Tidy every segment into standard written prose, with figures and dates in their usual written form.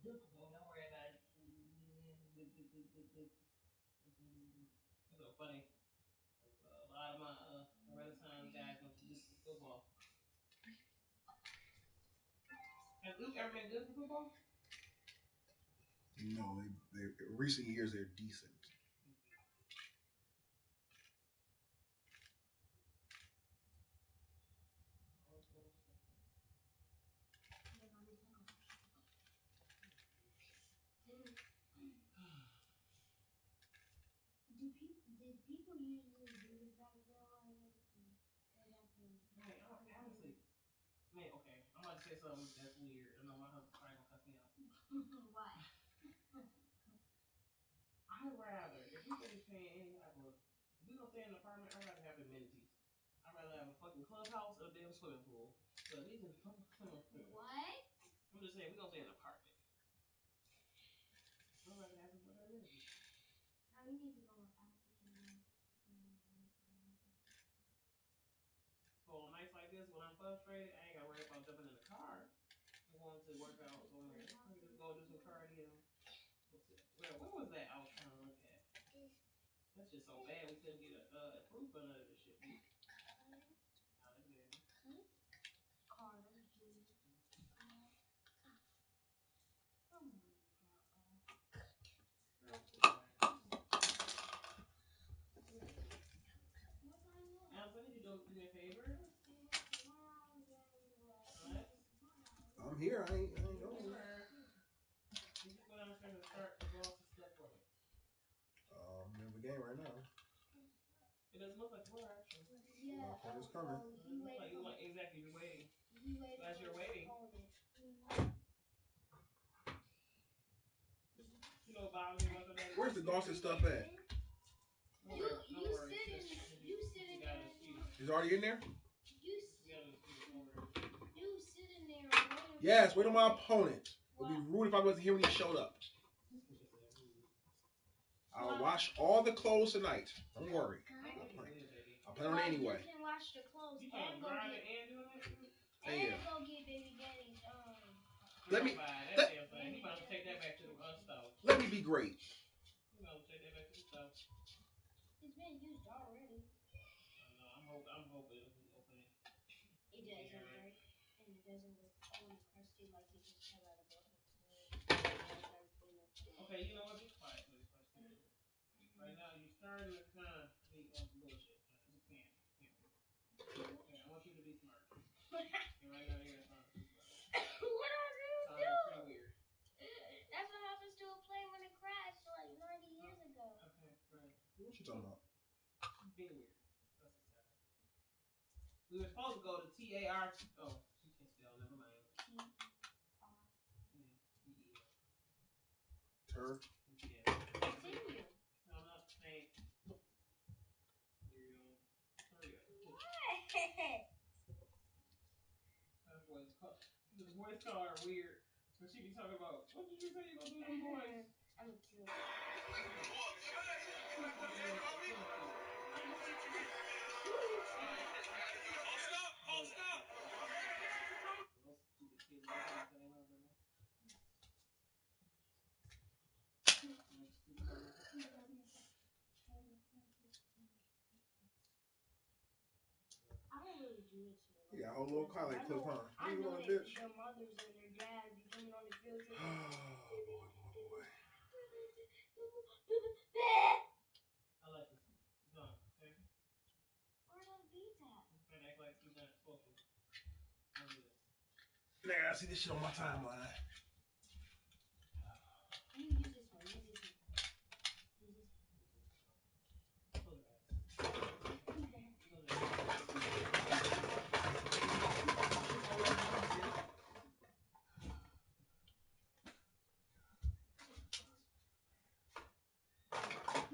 Well, don't worry about it. It's so funny. A lot of my Renaissance guys went to this football. Has Luke ever been good for football? No, they recent years they're decent. Did people usually do this back then? Man, honestly, man, okay, I'm about to say something that's weird. I know my husband's probably gonna cuss me out. Why? I'd rather, if we gonna be paying any type of, if we gonna stay in an apartment, I'd rather have amenities. I'd rather have a fucking clubhouse or a damn swimming pool. So at least in fucking swimming pool. What? I'm just saying, we gonna stay in an apartment. I'd rather have some fucking amenities. Now you need to go with African. So on nights like this, when I'm frustrated, I ain't gotta worry about jumping in the car. I'm going to work out somewhere. I can just go do some cardio. Where was that I was trying to look at? That's just so bad. We couldn't get a proof of none of this shit. Alexander. Carter Jr. Allison, did you do me a favor? I'm here. I ain't going. Did you go downstairs and start the boss stuff for me? I'm in the game right now. It doesn't look like you are actually. Yeah. My point is coming. Like you want exactly. You're waiting. As you're waiting. You know, Bob, Where's the Dawson stuff at? You sitting there. He's already in there? You sitting there. Yes, wait on my opponent. It would be rude if I wasn't here when he showed up. I'll wash all the clothes tonight. Don't worry. I'll plan on it anyway. You can wash the clothes and go get baby daddy's Let me. He about to take that back to the stuff. Let me be great. He about to take that back to the stuff. It's been used already. I'm hoping it can open it. It doesn't, right? And it doesn't look crusty like you just come out of the Okay, you know what? Be quiet, please. Right now, you're starting to kind of be on bullshit. You can't. Okay, I want you to be smart. And right now, you're smart. What are you doing? Pretty weird. That's what happens to a plane when it crashed like 90 years ago. Okay, right. What you talking about? Being weird. That's a sad. We were supposed to go to TAR. Oh, you can't spell. Never mind. Tur. Yeah. Continue. No, I'm not saying. Weirdo. Hurry up. What? The voice call are weird. But she be talking about, what did you say you gonna do to the boys? I'm cute. Oh, stop! Those stupid kids. I don't really do it. You got a whole little car like Cliff, huh? I know on, that bitch. their mothers and their dads be coming on the field trip. Oh, boy. Alexis, done. Okay? Where are those beats at? And act like you're not supposed to. Nigga, I see this shit on my timeline. You use this one. Use this one.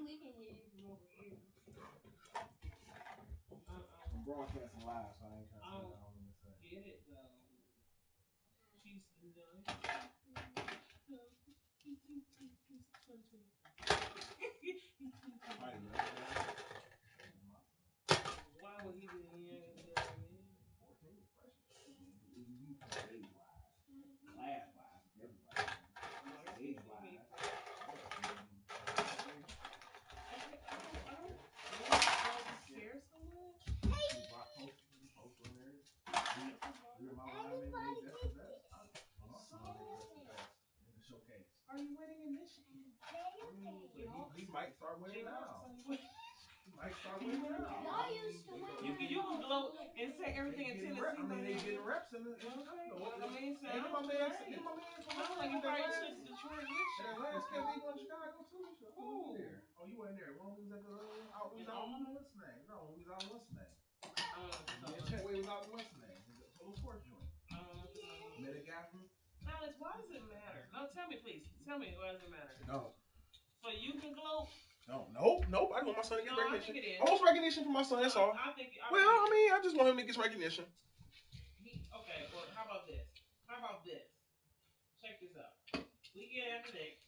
We can hear you from over here. I'm broadcasting live, so I ain't trying to say what I don't want to say. Get it, though. She's done. Why would he be younger than me? 14 was freshman. Class-wise, everybody. Y'all used to win. You can gloat and say everything in Tennessee. I mean, they getting reps in the Well, I mean, Ain't my man sounds like you probably took Detroit with you. that last kid they going to Chicago too. Oh, you weren't there. When we was at the we was out on what's name? No, we was out on what's name? Me and Chetway was out on what's name? The total sports joint. Met a guy from. Alex, why does it matter? No, tell me, please. Tell me why does it matter? No. So you can gloat. Nope. I want my son to get recognition. I think it is. I want recognition for my son. That's all. I just want him to get some recognition. Okay. Well, how about this? Check this out. Weekend after next,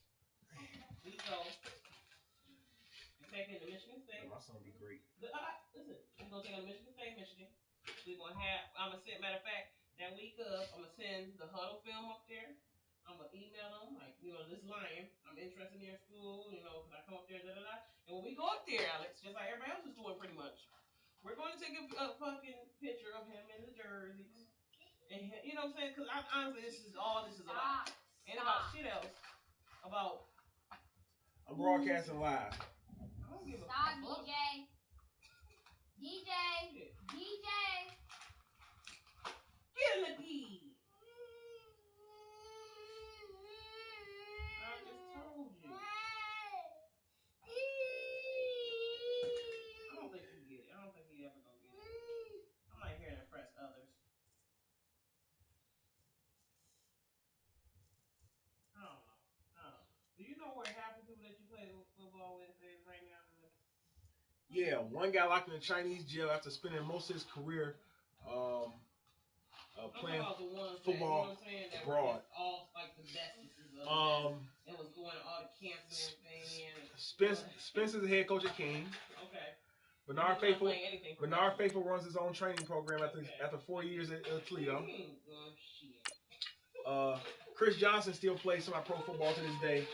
we go and take him to Michigan State. My son be great. Listen, we're gonna take him to Michigan State, Michigan. We're gonna have. I'm gonna send. Matter of fact, that week of, I'm gonna send the huddle film up there. I'm gonna email them, like, this Lion, I'm interested in your school, because I come up there, And when we go up there, Alex, just like everybody else is doing pretty much, we're going to take a fucking picture of him in the jerseys. And, you know what I'm saying? Because honestly, this is all this is about. Ain't about shit else. I'm broadcasting live. I don't give a Stop, fuck. DJ. Get in the key. I just told you. I don't think you get it. I don't think you ever gonna get it. I'm not here to impress others. I don't know. Do you know where half the people that you play football with is right now? Yeah, one guy locked in a Chinese jail after spending most of his career playing football abroad. All like the bestest of and was going to all the camps and everything. Spencer's the head coach at King. Okay. Bernard Faithful runs his own training program after 4 years at Toledo. Chris Johnson still plays semi-pro football to this day.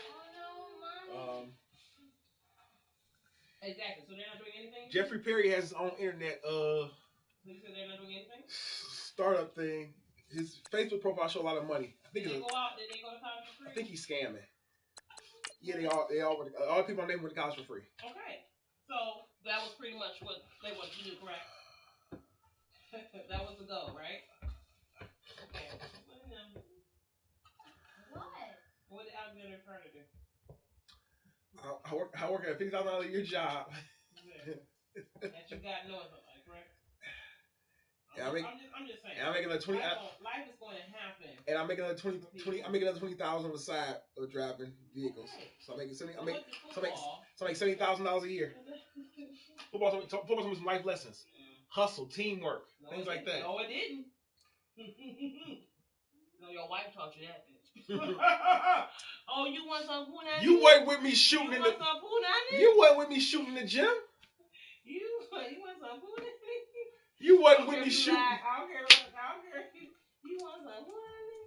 Exactly. So they're not doing anything? Jeffrey Perry has his own internet So you said they're not doing anything? Startup thing. His Facebook profile show a lot of money. Did they go to college for free? I think he's scamming. Yeah, they all the people on there went to college for free. Okay. So that was pretty much what they wanted to do, correct? That was the goal, right? Okay. What did Alexander trying to do? I work at a $50,000 a year job. That you got north of, correct? Yeah, I'm just saying. And I'm making another 20. Life is going to happen. And I'm making another 20. I'm making another 20,000 on the side of driving vehicles. Okay. So I make $70,000 a year. Football's some life lessons, hustle, teamwork, things like that. No, it didn't. No, your wife taught you that, bitch. Oh, you want some punani? You wasn't with me shooting in the. You wasn't with me shooting in the gym. You want some punani? You wasn't with me shooting. I don't care. You want some punani?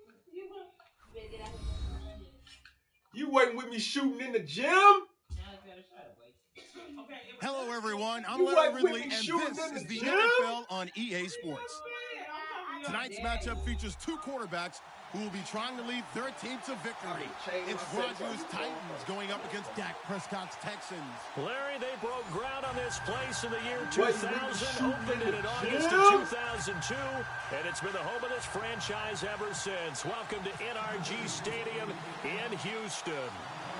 You wasn't with me shooting in the gym. Hello, everyone. I'm Larry Ridley, and this is the NFL on EA Sports. Tonight's matchup features two quarterbacks who will be trying to lead their team to victory. It's Rodgers' Titans going up against Dak Prescott's Texans. Larry, they broke ground on this place in the year 2000, opened it in August of 2002, and it's been the home of this franchise ever since. Welcome to NRG Stadium in Houston.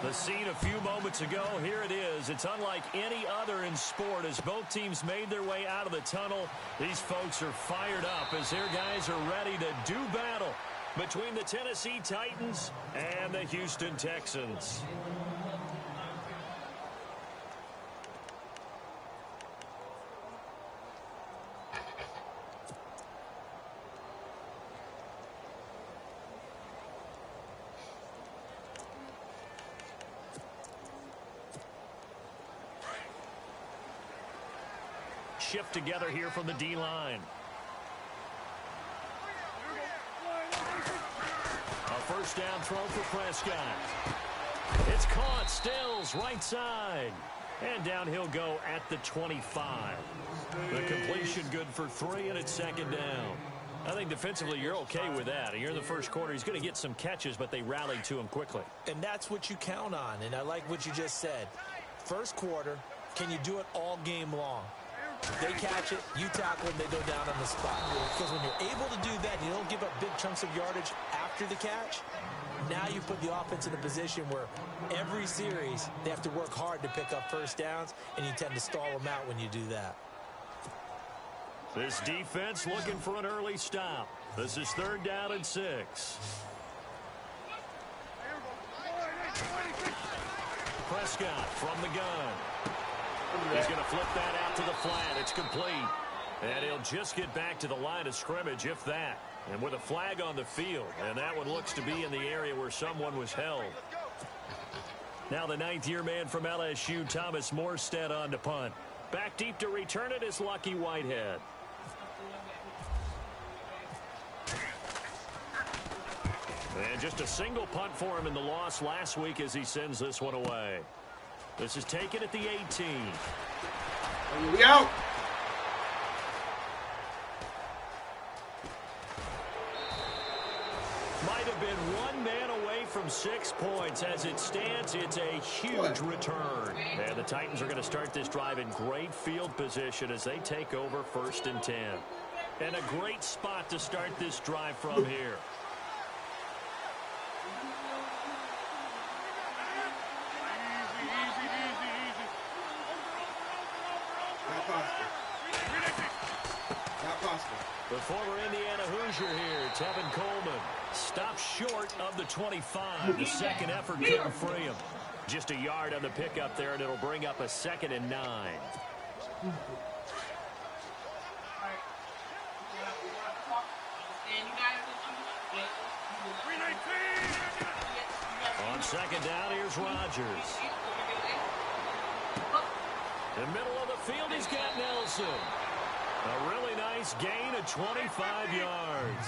The scene a few moments ago, here it is. It's unlike any other in sport as both teams made their way out of the tunnel. These folks are fired up as their guys are ready to do battle between the Tennessee Titans and the Houston Texans. Shift together here from the D-line. A first down throw for Prescott. It's caught. Stills right side. And down he'll go at the 25. The completion good for 3, and it's second down. I think defensively you're okay with that. Here in the first quarter, he's going to get some catches, but they rallied to him quickly. And that's what you count on, and I like what you just said. First quarter, Can you do it all game long? They catch it, you tackle them, they go down on the spot. Because when you're able to do that, you don't give up big chunks of yardage after the catch. Now you put the offense in a position where every series they have to work hard to pick up first downs, and you tend to stall them out when you do that. This defense looking for an early stop. This is 3rd down and 6. Prescott from the gun. He's going to flip that out to the flat. It's complete. And he'll just get back to the line of scrimmage, if that. And with a flag on the field. And that one looks to be in the area where someone was held. Now the 9th-year man from LSU, Thomas Morstead, on to punt. Back deep to return it is Lucky Whitehead. And just a single punt for him in the loss last week as he sends this one away. This is taken at the 18. We out. Might have been one man away from 6 points. As it stands, it's a huge return. And the Titans are going to start this drive in great field position as they take over 1st and 10. And a great spot to start this drive from here. The former Indiana Hoosier here, Tevin Coleman, stops short of the 25. The second effort couldn't free him. Just a yard on the pickup there, and it'll bring up a 2nd and 9. On 2nd down, here's Rodgers. In the middle of the field, he's got Nelson. A really nice gain of 25 yards.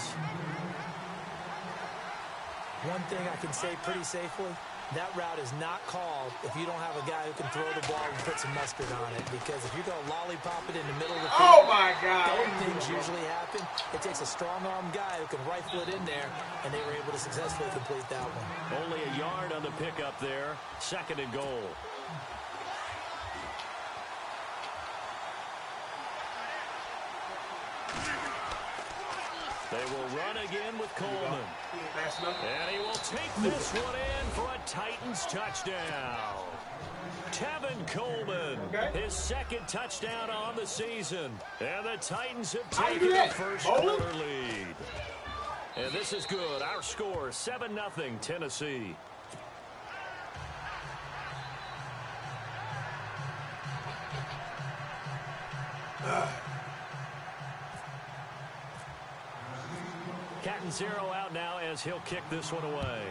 One thing I can say pretty safely, that route is not called if you don't have a guy who can throw the ball and put some mustard on it. Because if you're going to lollipop it in the middle of the field, oh my God, those things usually happen. It takes a strong-arm guy who can rifle it in there, and they were able to successfully complete that one. Only a yard on the pickup there. 2nd and goal. They will run again with Coleman. And he will take this one in for a Titans touchdown. Tevin Coleman, his 2nd touchdown on the season. And the Titans have taken the first quarter lead. And this is good. Our score, 7-0 Tennessee. Catanzaro out now as he'll kick this one away.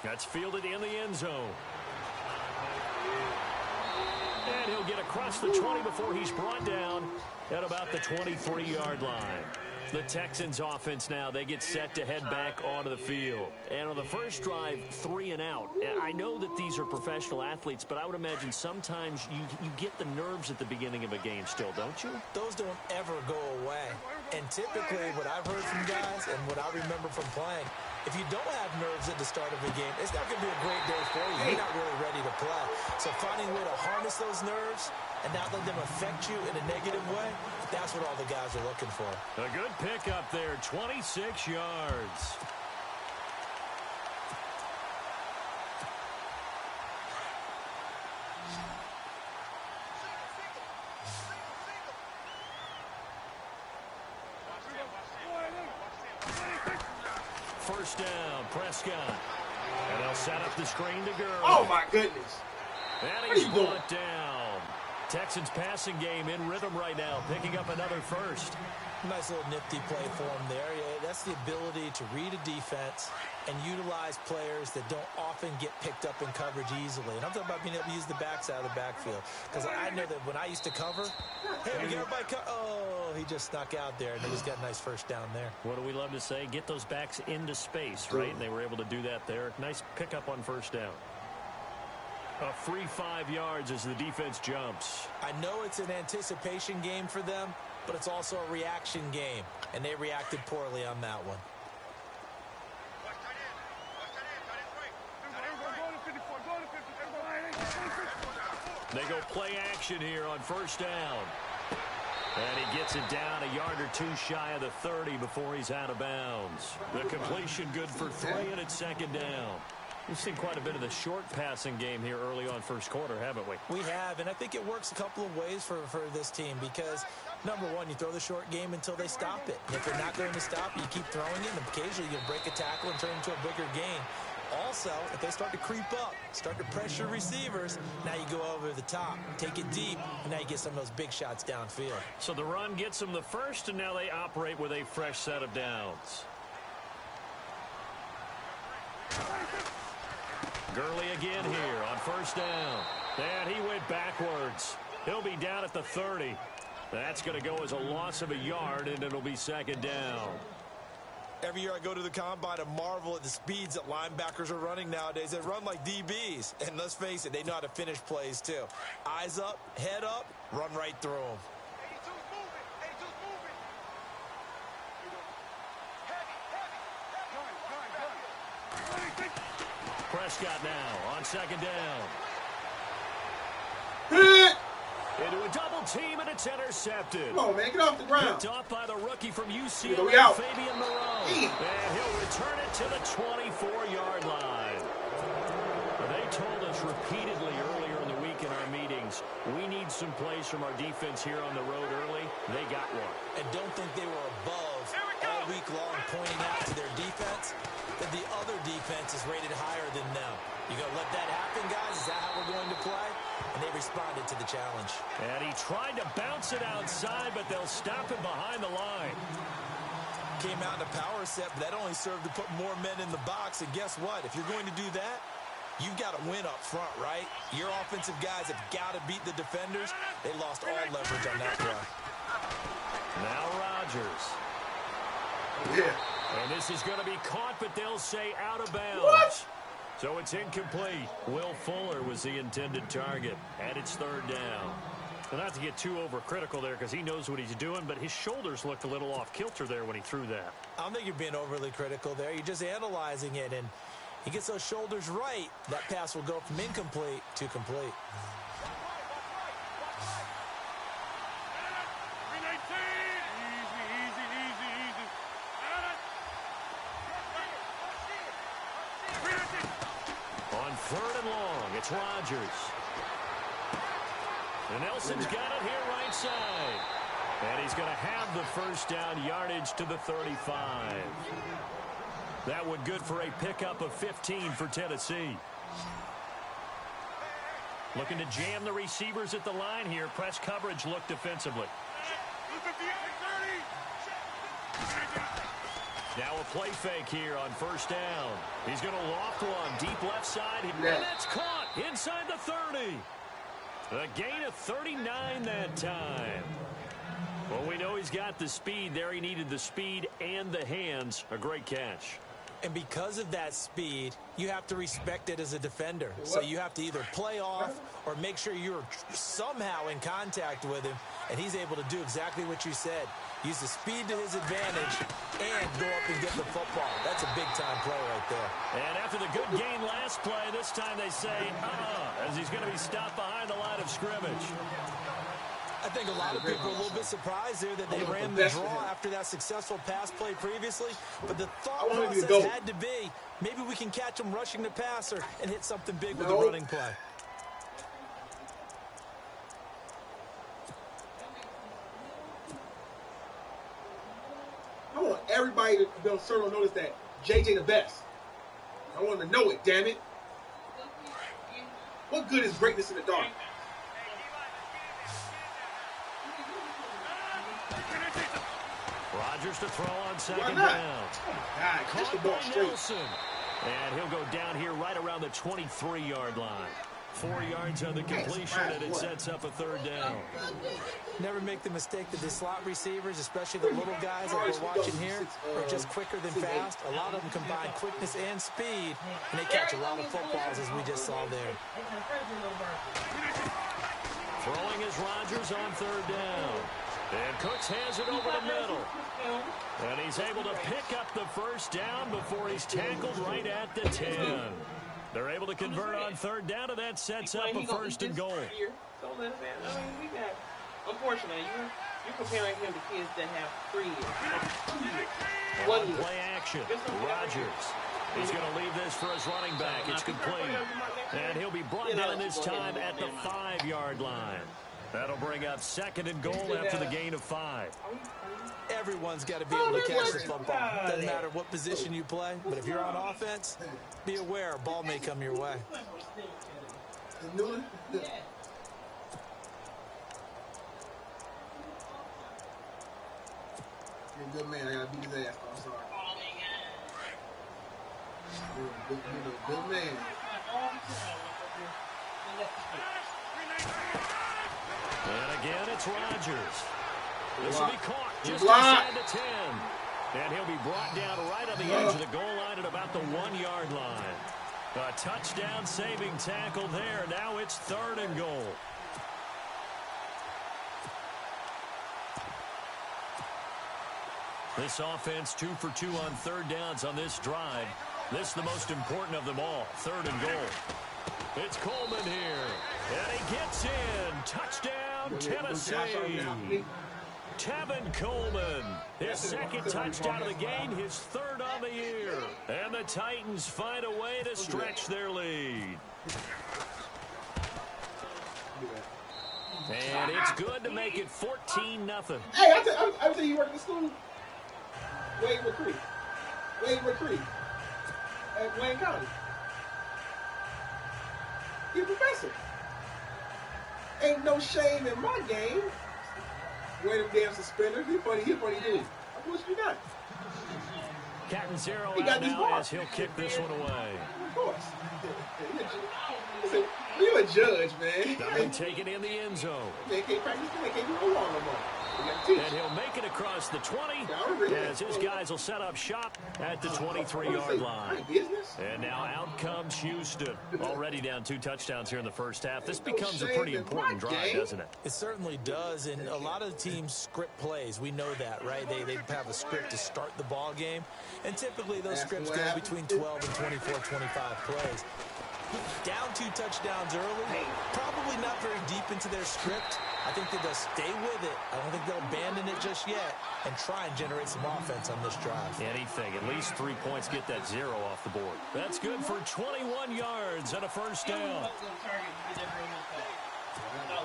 That's fielded in the end zone. And he'll get across the 20 before he's brought down at about the 23-yard line. The Texans offense now, they get set to head back onto the field. And on the first drive, 3 and out. I know that these are professional athletes, but I would imagine sometimes you get the nerves at the beginning of a game still, don't you? Those don't ever go away. And typically what I've heard from guys and what I remember from playing, if you don't have nerves at the start of the game, it's not going to be a great day for you. You're not really ready to play. So finding a way to harness those nerves and not let them affect you in a negative way, that's what all the guys are looking for. A good pickup there, 26 yards. First down, Prescott. And they'll set up the screen to Gurley. Oh, my goodness. And he's brought down. Texans passing game in rhythm right now, picking up another first. Nice little nifty play for him there. Yeah, that's the ability to read a defense and utilize players that don't often get picked up in coverage easily. And I'm talking about being able to use the backside of the backfield. Because I know that when I used to cover, hey, we got everybody oh, he just snuck out there, and he just got a nice first down there. What do we love to say? Get those backs into space, right? And they were able to do that there. Nice pickup on first down. A free 5 yards as the defense jumps. I know it's an anticipation game for them, but it's also a reaction game, and they reacted poorly on that one. They go play action here on first down. And he gets it down a yard or two shy of the 30 before he's out of bounds. The completion good for 3, and it's second down. We've seen quite a bit of the short passing game here early on first quarter, haven't we? We have, and I think it works a couple of ways for this team because, number one, you throw the short game until they stop it. And if they're not going to stop it, you keep throwing it, and occasionally you break a tackle and turn it into a bigger gain. Also, if they start to creep up, start to pressure receivers, now you go over the top, take it deep, and now you get some of those big shots downfield. So the run gets them the first, and now they operate with a fresh set of downs. Gurley again here on first down. And he went backwards. He'll be down at the 30. That's going to go as a loss of a yard, and it'll be second down. Every year I go to the combine and marvel at the speeds that linebackers are running nowadays. They run like DBs. And let's face it, they know how to finish plays too. Eyes up, head up, run right through them. Prescott now on second down. Into a double team, and it's intercepted. Come on, man, get off the ground. Picked off by the rookie from UCLA, Fabian Moreau. And he'll return it to the 24-yard line. They told us repeatedly earlier in the week in our meetings, we need some plays from our defense here on the road early. They got one. And don't think they were above all week long pointing out to their defense that the other defense is rated higher than them. You going to let that happen, guys? Is that how we're going to play? And they responded to the challenge. And he tried to bounce it outside, but they'll stop him behind the line. Came out in a power set, but that only served to put more men in the box. And guess what? If you're going to do that, you've got to win up front, right? Your offensive guys have got to beat the defenders. They lost all leverage on that play. Now Rodgers. Yeah. And this is going to be caught, but they'll say out of bounds. What? So it's incomplete. Will Fuller was the intended target, and it's third down. Well, not to get too overcritical there because he knows what he's doing, but his shoulders looked a little off kilter there when he threw that. I don't think you're being overly critical there. You're just analyzing it, and he gets those shoulders right. That pass will go from incomplete to complete. Third and long, it's Rodgers. And Nelson's got it here right side. And he's going to have the first down yardage to the 35. That one good for a pickup of 15 for Tennessee. Looking to jam the receivers at the line here. Press coverage look defensively. Now a play fake here on first down. He's going to loft one deep left side. And that's caught inside the 30. A gain of 39 that time. Well, we know he's got the speed there. He needed the speed and the hands. A great catch. And because of that speed, you have to respect it as a defender. So you have to either play off or make sure you're somehow in contact with him. And he's able to do exactly what you said. Use the speed to his advantage and go up and get the football. That's a big-time play right there. And after the good gain last play, this time they say, as he's going to be stopped behind the line of scrimmage. I think a lot of people are a little bit surprised there that they ran the draw after that successful pass play previously. But the thought process had to be, maybe we can catch him rushing the passer and hit something big with the running play. I want everybody to be on Circle notice that JJ the best. I want them to know it, damn it. What good is greatness in the dark? Rodgers to throw on second down. Just the ball straight. Nelson. And he'll go down here right around the 23-yard line. 4 yards on the completion, and it sets up a third down. Never make the mistake that the slot receivers, especially the little guys that we're watching here, are just quicker than fast. A lot of them combine quickness and speed, and they catch a lot of footballs, as we just saw there. Throwing is Rodgers on third down. And Cooks has it over the middle. And he's able to pick up the first down before he's tackled right at the 10. They're able to convert on third down, and that sets up a first and goal. So let him in. I mean, we got. Unfortunately, you're comparing him to kids that have 3 years. 1 year. Play action. Rogers. He's going to leave this for his running back. It's complete. And he'll be brought down this time at the 5-yard line. That'll bring up 2nd and goal after the gain of 5. Everyone's got to be able to catch the football. Doesn't matter what position you play, but if you're on offense, be aware a ball may come your way. Good man, I gotta beat his ass. I'm sorry. Good man. And again, it's Rogers. This will be caught just inside the 10. And he'll be brought down right on the edge of the goal line at about the 1-yard line. A touchdown saving tackle there. Now it's 3rd and goal. This offense 2 for 2 on 3rd downs on this drive. This is the most important of them all. 3rd and goal. It's Coleman here. And he gets in. Touchdown, Tennessee. Tevin Coleman. His 2nd touchdown of the game. His 3rd on the year. And the Titans find a way to stretch their lead. And it's good to make it 14-0. Hey, I tell you work in school. Wade McCree. At Wayne County. He's a professor. Ain't no shame in my game. Wear them damn suspenders. He funny dude. What you got? Captain Zero out now as he'll kick this one away. Of course. You a judge, man. Doubling taken in the end zone. They can't practice. They can't do no more. And he'll make it across the 20 as his guys will set up shop at the 23-yard line. And now out comes Houston. Already down 2 touchdowns here in the first half. This becomes a pretty important drive, doesn't it? It certainly does, and a lot of the teams script plays. We know that, right? They have a script to start the ball game, and typically those scripts go between 12 and 24, 25 plays. Down 2 touchdowns early, probably not very deep into their script. I think that they'll stay with it. I don't think they'll abandon it just yet and try and generate some offense on this drive. Anything, at least 3 points, get that 0 off the board. That's good for 21 yards and a first down. No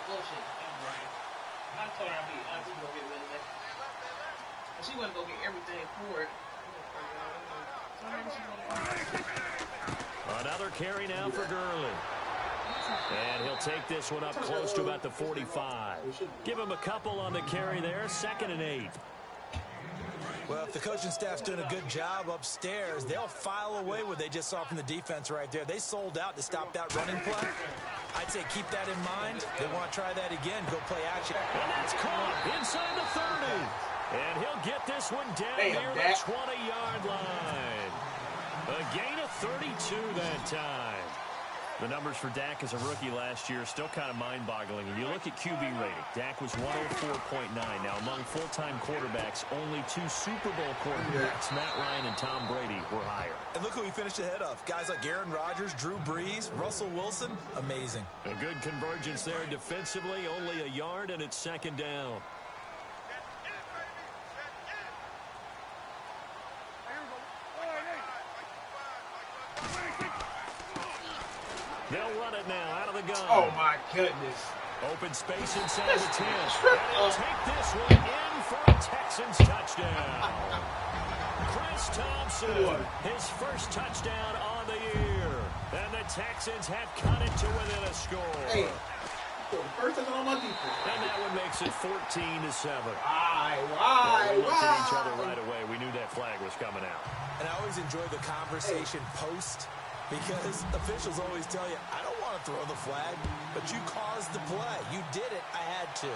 bullshit. I told her I'd be going to get rid of that. She wasn't going to get everything for it. Another carry now for Gurley. And he'll take this one up close to about the 45. Give him a couple on the carry there. 2nd and 8. Well, if the coaching staff's doing a good job upstairs, they'll file away what they just saw from the defense right there. They sold out to stop that running play. I'd say keep that in mind. They want to try that again. Go play action. And that's caught inside the 30. And he'll get this one down near the 20-yard line. A gain of 32 that time. The numbers for Dak as a rookie last year are still kind of mind-boggling. And you look at QB rating, Dak was 104.9. Now, among full-time quarterbacks, only 2 Super Bowl quarterbacks, Matt Ryan and Tom Brady, were higher. And look who he finished ahead of. Guys like Aaron Rodgers, Drew Brees, Russell Wilson. Amazing. A good convergence there defensively, only a yard, and it's 2nd down. They'll run it now out of the gun. Oh, my goodness. Open space inside the 10. And he'll take this one in for a Texans touchdown. Chris Thompson, his first touchdown on the year. And the Texans have cut it to within a score. Hey, first touchdown on my defense. And that one makes it 14-7. Why? We looked at each other right away. We knew that flag was coming out. And I always enjoy the conversation post, because officials always tell you, I don't want to throw the flag, but you caused the play. You did it. I had to.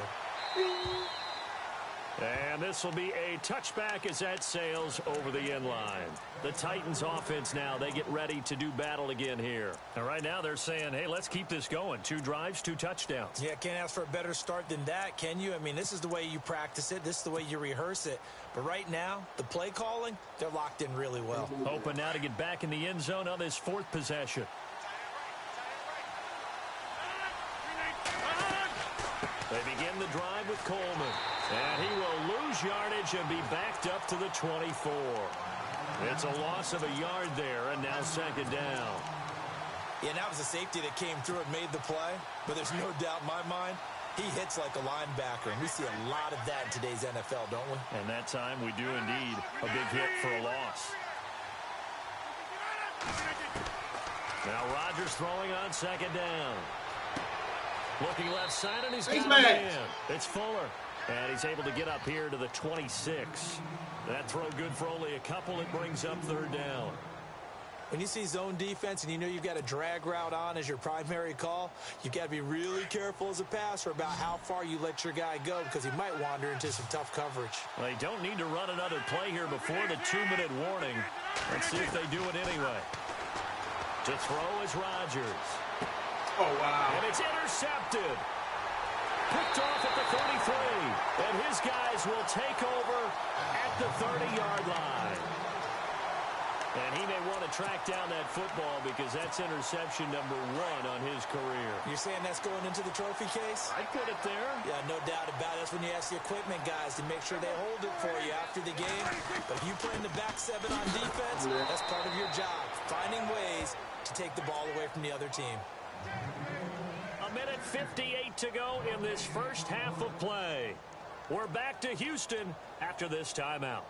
And this will be a touchback as that sails over the end line. The Titans offense now, they get ready to do battle again here. And right now they're saying, hey, let's keep this going. 2 drives, 2 touchdowns. Yeah, can't ask for a better start than that, can you? I mean, this is the way you practice it. This is the way you rehearse it. But right now, the play calling, they're locked in really well. Hoping now to get back in the end zone on this 4th possession. They begin the drive with Coleman. And he will lose yardage and be backed up to the 24. It's a loss of a yard there, and now second down. Yeah, and that was a safety that came through and made the play. But there's no doubt in my mind, he hits like a linebacker. And we see a lot of that in today's NFL, don't we? And that time we do indeed a big hit for a loss. Now Rodgers throwing on second down. Looking left side, and he's got him in. It's Fuller. And he's able to get up here to the 26. That throw good for only a couple. It brings up third down. When you see zone defense and you know you've got a drag route on as your primary call, you've got to be really careful as a passer about how far you let your guy go because he might wander into some tough coverage. Well, they don't need to run another play here before the 2-minute warning. Let's see if they do it anyway. To throw is Rodgers. Oh, wow. And it's intercepted. Picked off at the 33. And his guys will take over at the 30-yard line. And he may want to track down that football because that's interception number 1 on his career. You're saying that's going into the trophy case? I'd put it there. Yeah, no doubt about it. That's when you ask the equipment guys to make sure they hold it for you after the game. But if you play in the back 7 on defense, that's part of your job, finding ways to take the ball away from the other team. A minute 58 to go in this first half of play. We're back to Houston after this timeout.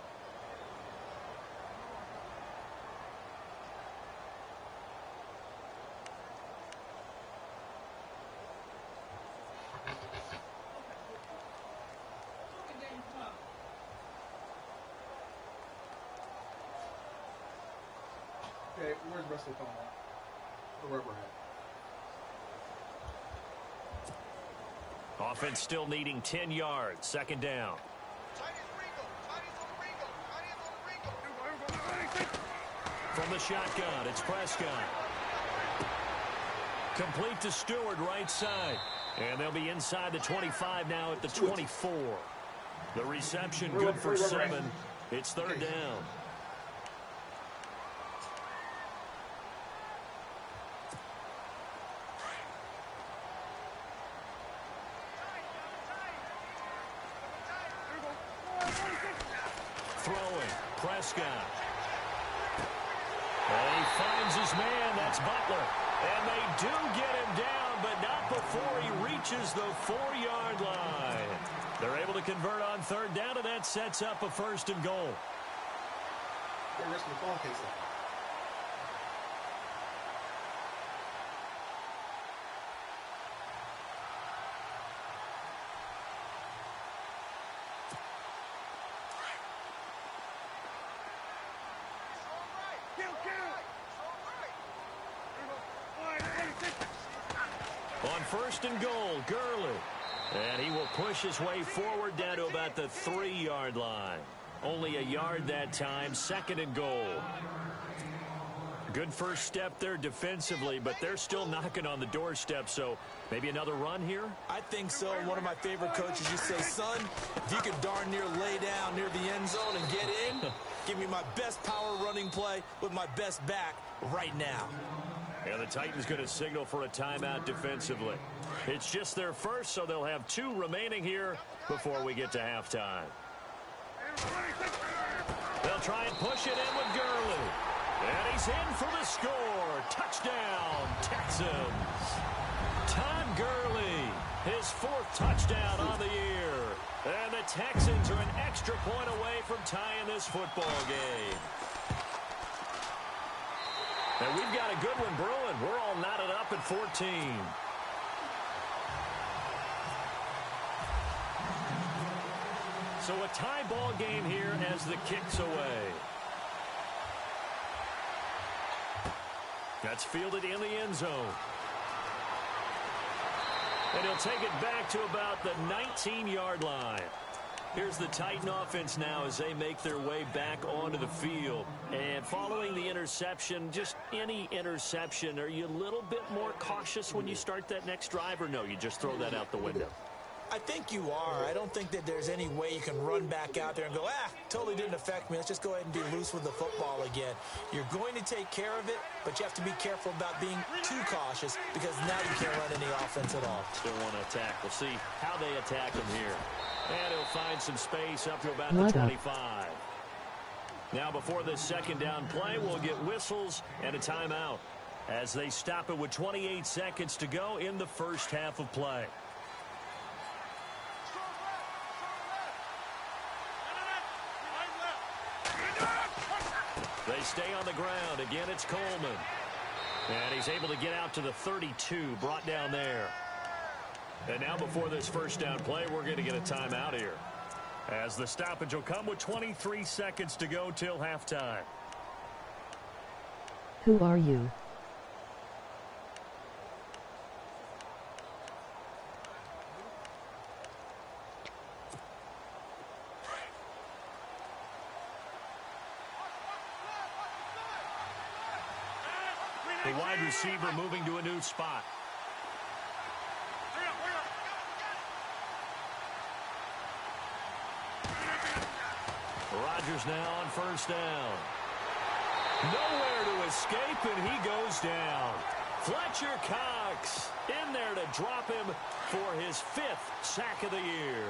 Okay, where's Russell coming at? The rubber hat. Offense still needing 10 yards. Second down. From the shotgun, it's Prescott. Complete to Stewart, right side. And they'll be inside the 25 now at the 24. The reception good for 7. It's third down. Throwing, Prescott. And he finds his man, that's Butler. And they do get him down, but not before he reaches the 4-yard line. They're able to convert on third down, and that sets up a first and goal. They're risking the phone case. On first and goal, Gurley. And he will push his way forward down to about the 3-yard line. Only a yard that time, second and goal. Good first step there defensively, but they're still knocking on the doorstep, so maybe another run here? I think so. One of my favorite coaches used to say, son, if you could darn near lay down near the end zone and get in, give me my best power running play with my best back right now. And the Titans going to signal for a timeout defensively. It's just their first, so they'll have 2 remaining here before we get to halftime. They'll try and push it in with Gurley. And he's in for the score. Touchdown, Texans. Todd Gurley, his 4th touchdown on the year. And the Texans are an extra point away from tying this football game. And we've got a good one brewing. We're all knotted up at 14. So a tie ball game here as the kick's away. That's fielded in the end zone. And he'll take it back to about the 19-yard line. Here's the Titan offense now as they make their way back onto the field. And following the interception, just any interception, are you a little bit more cautious when you start that next drive, or no, you just throw that out the window? I think you are. I don't think that there's any way you can run back out there and go, totally didn't affect me. Let's just go ahead and be loose with the football again. You're going to take care of it, but you have to be careful about being too cautious because now you can't run any offense at all. Still want to attack. We'll see how they attack him here. And he'll find some space up to about the 25. Now before this second down play, we'll get whistles and a timeout as they stop it with 28 seconds to go in the first half of play. They stay on the ground. Again, it's Coleman. And he's able to get out to the 32, brought down there. And now before this first down play, we're going to get a timeout here, as the stoppage will come with 23 seconds to go till halftime. Who are you? The wide receiver moving to a new spot. Rodgers now on first down. Nowhere to escape, and he goes down. Fletcher Cox in there to drop him for his 5th sack of the year.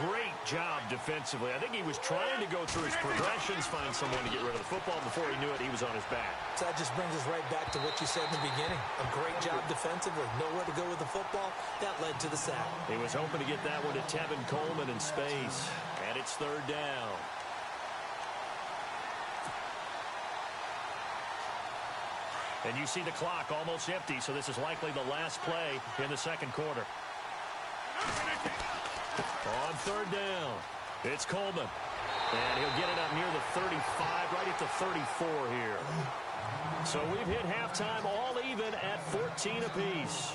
Great job defensively. I think he was trying to go through his progressions, find someone to get rid of the football. Before he knew it, he was on his back. So that just brings us right back to what you said in the beginning. A great job defensively. Nowhere to go with the football. That led to the sack. He was hoping to get that one to Tevin Coleman in space. And it's third down. And you see the clock almost empty, so this is likely the last play in the second quarter. On third down, it's Coleman. And he'll get it up near the 35, right at the 34 here. So we've hit halftime all even at 14 apiece,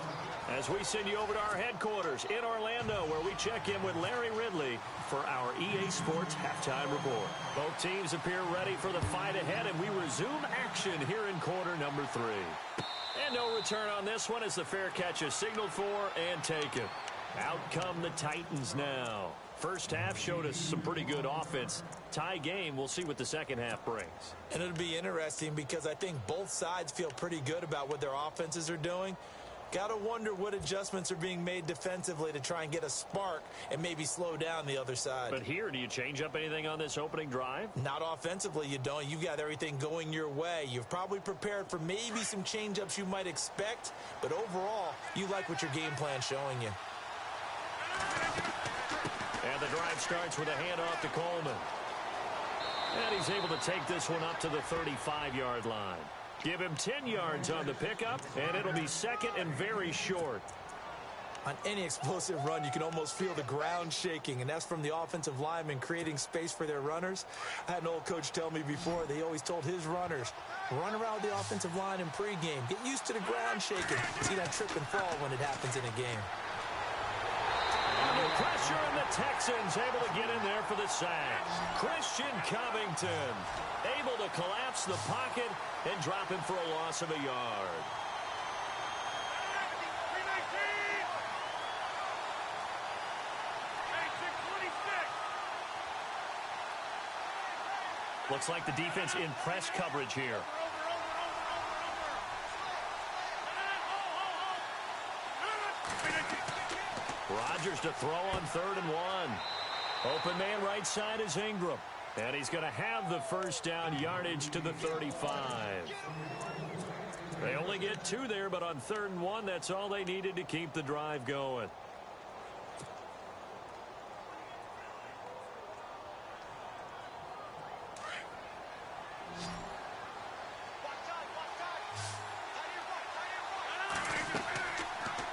as we send you over to our headquarters in Orlando, where we check in with Larry Ridley for our EA Sports Halftime Report. Both teams appear ready for the fight ahead, and we resume action here in quarter number 3. And no return on this one as the fair catch is signaled for and taken. Out come the Titans now. First half showed us some pretty good offense. Tie game, we'll see what the second half brings. And it'll be interesting because I think both sides feel pretty good about what their offenses are doing. Got to wonder what adjustments are being made defensively to try and get a spark and maybe slow down the other side. But here, do you change up anything on this opening drive? Not offensively, you don't. You've got everything going your way. You've probably prepared for maybe some change-ups you might expect, but overall, you like what your game plan's showing you. And the drive starts with a handoff to Coleman. And he's able to take this one up to the 35-yard line. Give him 10 yards on the pickup, and it'll be second and very short. On any explosive run, you can almost feel the ground shaking, and that's from the offensive linemen creating space for their runners. I had an old coach tell me before, they always told his runners, run around the offensive line in pregame. Get used to the ground shaking. See that trip and fall when it happens in a game. Under pressure, and the Texans able to get in there for the sack. Christian Covington able to collapse the pocket and drop him for a loss of a yard. Looks like the defense in press coverage here. Rodgers to throw on 3rd and 1. Open man right side is Ingram. And he's going to have the first down, yardage to the 35. They only get 2 there, but on 3rd and 1, that's all they needed to keep the drive going.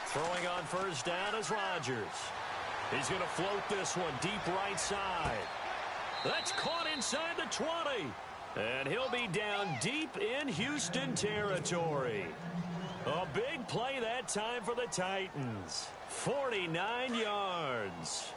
Throwing on first down is Rodgers. He's going to float this one deep right side. That's caught inside the 20. And he'll be down deep in Houston territory. A big play that time for the Titans. 49 yards.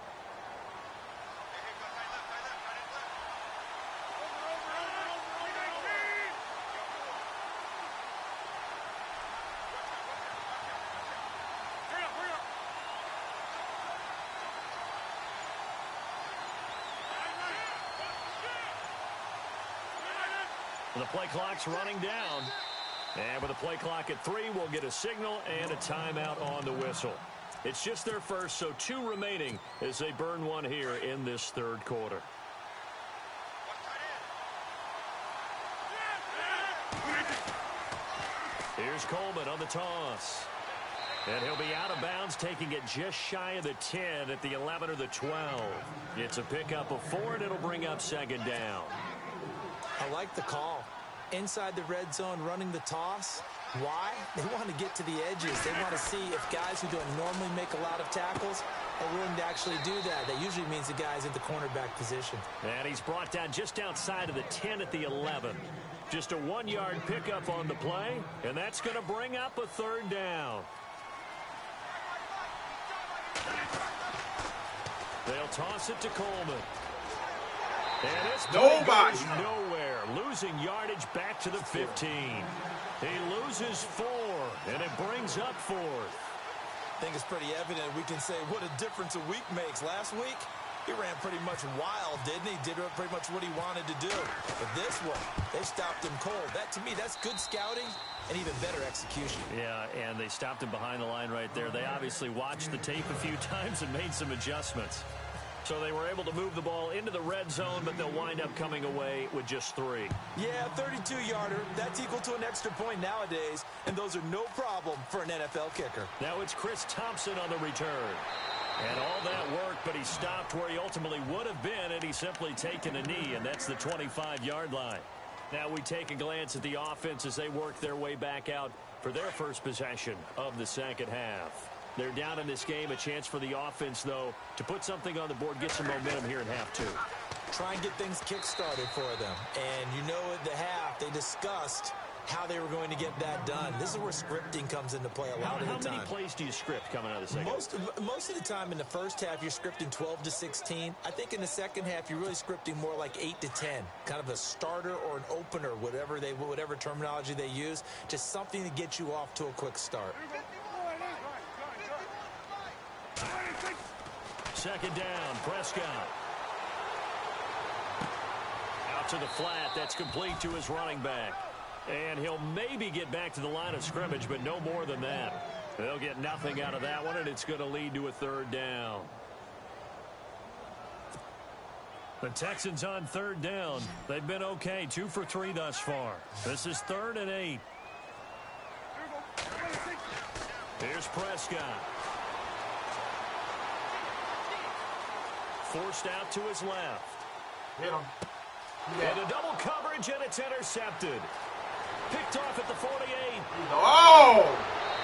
The play clock's running down. And with the play clock at 3, we'll get a signal and a timeout on the whistle. It's just their first, so 2 remaining as they burn one here in this third quarter. Here's Coleman on the toss. And he'll be out of bounds, taking it just shy of the 10 at the 11 or the 12. It's a pickup of 4, and it'll bring up second down. I like the call. Inside the red zone, running the toss. Why? They want to get to the edges. They want to see if guys who don't normally make a lot of tackles are willing to actually do that. That usually means the guy's in the cornerback position. And he's brought down just outside of the 10 at the 11. Just a 1-yard pickup on the play, and that's going to bring up a third down. They'll toss it to Coleman. And it's nobody nowhere. Losing yardage back to the 15. He loses 4, and it brings up 4th. I think it's pretty evident we can say what a difference a week makes. Last week, he ran pretty much wild, didn't he? Did pretty much what he wanted to do. But this one, they stopped him cold. That, to me, that's good scouting and even better execution. Yeah, and they stopped him behind the line right there. They obviously watched the tape a few times and made some adjustments. So they were able to move the ball into the red zone, but they'll wind up coming away with just 3. Yeah, 32-yarder. That's equal to an extra point nowadays, and those are no problem for an NFL kicker. Now it's Chris Thompson on the return. And all that work, but he stopped where he ultimately would have been, and he's simply taken a knee, and that's the 25-yard line. Now we take a glance at the offense as they work their way back out for their first possession of the second half. They're down in this game. A chance for the offense, though, to put something on the board, get some momentum here in half 2. Try and get things kick-started for them. And you know at the half, they discussed how they were going to get that done. This is where scripting comes into play a lot of the time. How many plays do you script coming out of the second? Most of the time in the first half, you're scripting 12 to 16. I think in the second half, you're really scripting more like 8 to 10. Kind of a starter or an opener, whatever terminology they use. Just something to get you off to a quick start. Second down, Prescott. Out to the flat. That's complete to his running back. And he'll maybe get back to the line of scrimmage, but no more than that. They'll get nothing out of that one, and it's going to lead to a third down. The Texans on third down. They've been okay, 2 for 3 thus far. This is 3rd and 8. Here's Prescott. Forced out to his left. Hit him. And a double coverage, and it's intercepted. Picked off at the 48. Oh!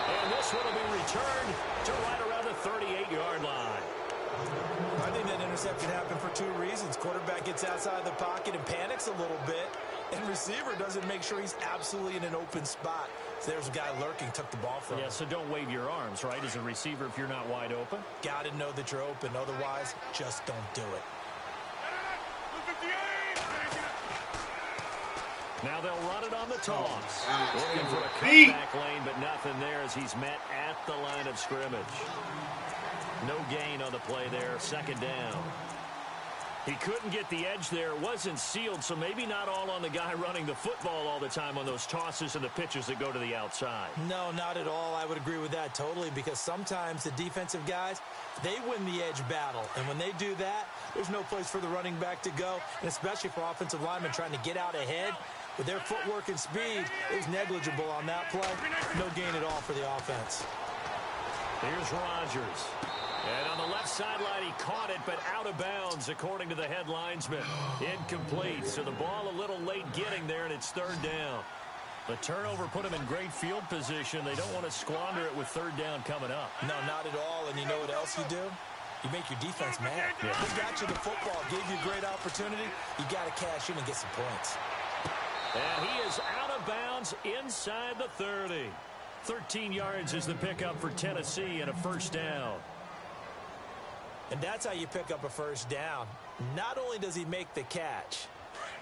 And this one will be returned to right around the 38-yard line. I think that interception happened for 2 reasons. Quarterback gets outside the pocket and panics a little bit, and receiver doesn't make sure he's absolutely in an open spot. So there's a guy lurking, took the ball from him. Yeah, so don't wave your arms, right, as a receiver if you're not wide open. Got to know that you're open. Otherwise, just don't do it. Now they'll run it on the toss. Looking for a cutback lane, but nothing there as he's met at the line of scrimmage. No gain on the play there. Second down. He couldn't get the edge there. It wasn't sealed, so maybe not all on the guy running the football all the time on those tosses and the pitches that go to the outside. No, not at all. I would agree with that totally, because sometimes the defensive guys, they win the edge battle. And when they do that, there's no place for the running back to go, and especially for offensive linemen trying to get out ahead. With their footwork and speed, it was negligible on that play. No gain at all for the offense. Here's Rodgers. And on the left sideline, he caught it, but out of bounds, according to the head linesman. Incomplete, so the ball a little late getting there, and it's third down. The turnover put him in great field position. They don't want to squander it with third down coming up. No, not at all, and you know what else you do? You make your defense mad. Yeah. They got you the football, gave you a great opportunity. You got to cash in and get some points. And he is out of bounds inside the 30. 13 yards is the pickup for Tennessee and a first down. And that's how you pick up a first down. Not only does he make the catch,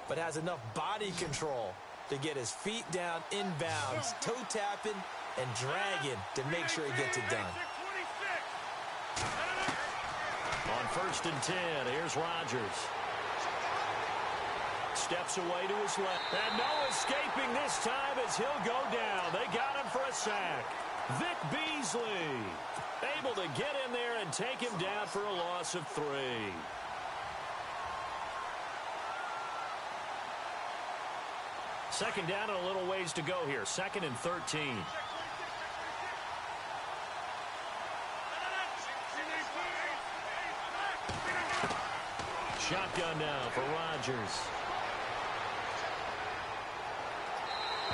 but has enough body control to get his feet down inbounds, toe tapping and dragging to make sure he gets it done. On 1st and 10, here's Rodgers. steps away to his left. And no escaping this time as he'll go down. They got him for a sack. Vic Beasley able to get in there and take him down for a loss of 3. Second down and a little ways to go here. 2nd and 13. Shotgun now for Rodgers.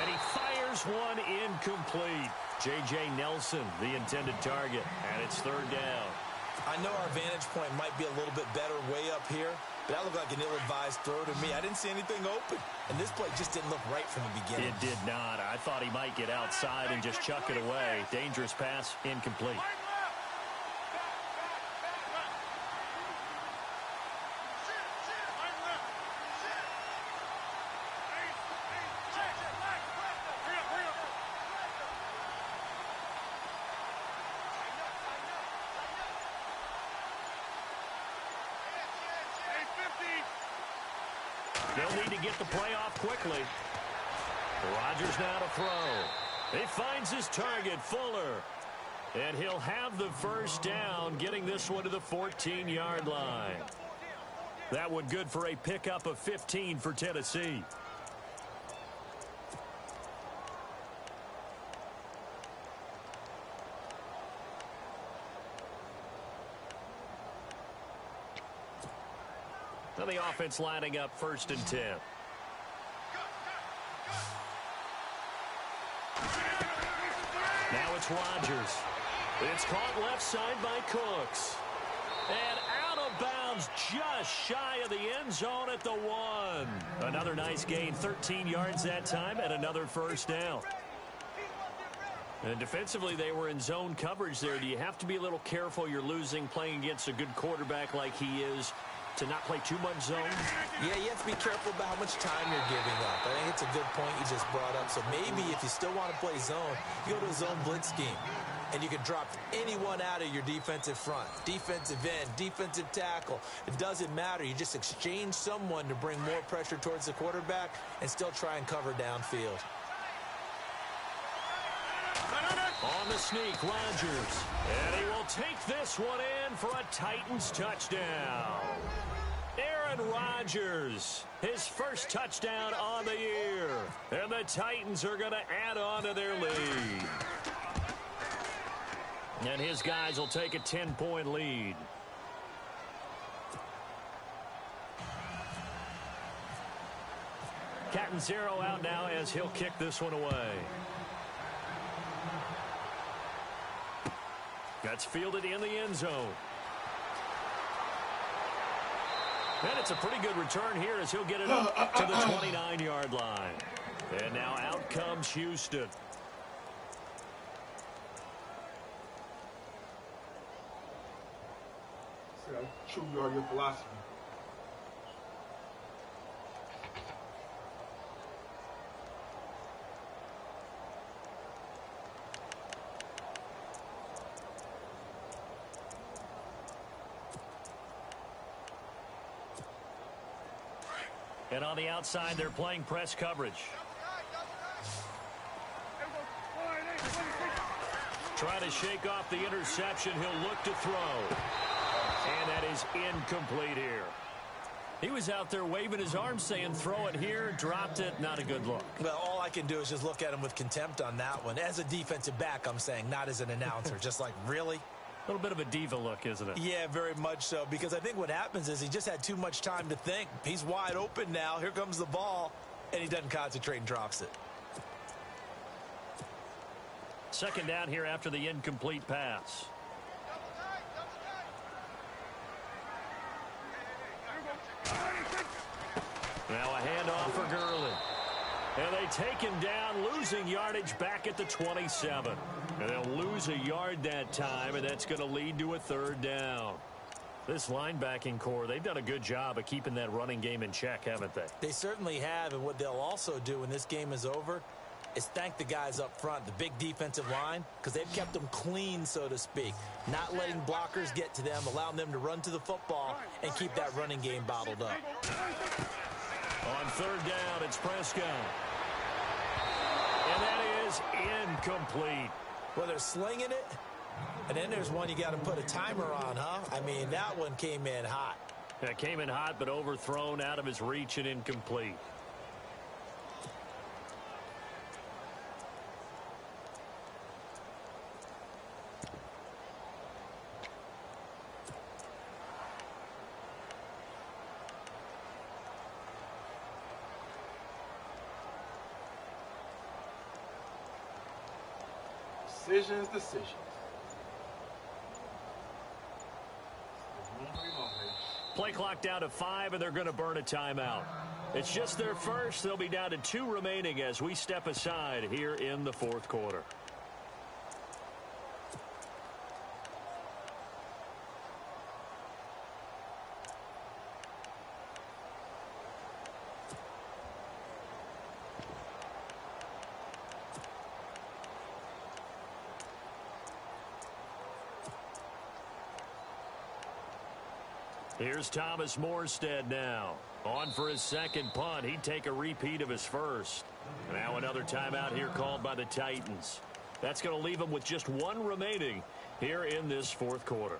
And he fires one incomplete. J.J. Nelson, the intended target, and it's 3rd down. I know our vantage point might be a little bit better way up here, but that looked like an ill-advised throw to me. I didn't see anything open, and this play just didn't look right from the beginning. It did not. I thought he might get outside and just chuck it away. Dangerous pass, incomplete. They'll need to get the play off quickly. Rodgers now to throw. He finds his target, Fuller. And he'll have the first down, getting this one to the 14-yard line. That one good for a pickup of 15 for Tennessee. Now the offense lining up 1st and 10. Now it's Rodgers. It's caught left side by Cooks. And out of bounds just shy of the end zone at the 1. Another nice gain, 13 yards that time, and another first down. And defensively, they were in zone coverage there. Do you have to be a little careful? You're losing playing against a good quarterback like he is, to not play too much zone? Yeah, you have to be careful about how much time you're giving up. I think it's a good point you just brought up. So maybe if you still want to play zone, you go to a zone blitz scheme. And you can drop anyone out of your defensive front. Defensive end, defensive tackle. It doesn't matter. You just exchange someone to bring more pressure towards the quarterback and still try and cover downfield. On the sneak, Rodgers. And he will take this one in for a Titans touchdown. Aaron Rodgers, his first touchdown on the year. And the Titans are going to add on to their lead. And his guys will take a 10-point lead. Catanzaro out now as he'll kick this one away. That's fielded in the end zone. And it's a pretty good return here as he'll get it up to the 29-yard line. And now out comes Houston. True, you are your philosophy. And on the outside, they're playing press coverage. Trying to shake off the interception. He'll look to throw. And that is incomplete here. He was out there waving his arms saying, throw it here, dropped it, not a good look. Well, all I can do is just look at him with contempt on that one. As a defensive back, I'm saying, not as an announcer. Just like, really? A little bit of a diva look, isn't it? Yeah, very much so. Because I think what happens is he just had too much time to think. He's wide open now. Here comes the ball. And he doesn't concentrate and drops it. Second down here after the incomplete pass. Now a handoff for Gurley. And they take him down, losing yardage back at the 27. And they'll lose a yard that time, and that's going to lead to a third down. This linebacking core, they've done a good job of keeping that running game in check, haven't they? They certainly have, and what they'll also do when this game is over is thank the guys up front, the big defensive line, because they've kept them clean, so to speak. Not letting blockers get to them, allowing them to run to the football and keep that running game bottled up. On third down, it's Prescott. And that is incomplete. Well, they're slinging it, and then there's one you got to put a timer on, huh? I mean, that one came in hot. That came in hot, but overthrown out of his reach and incomplete. Decisions. Play clock down to 5, and they're going to burn a timeout. It's just their first. They'll be down to 2 remaining as we step aside here in the fourth quarter. Here's Thomas Morstead now. On for his second punt. He'd take a repeat of his first. Now another timeout here called by the Titans. That's going to leave them with just 1 remaining here in this fourth quarter.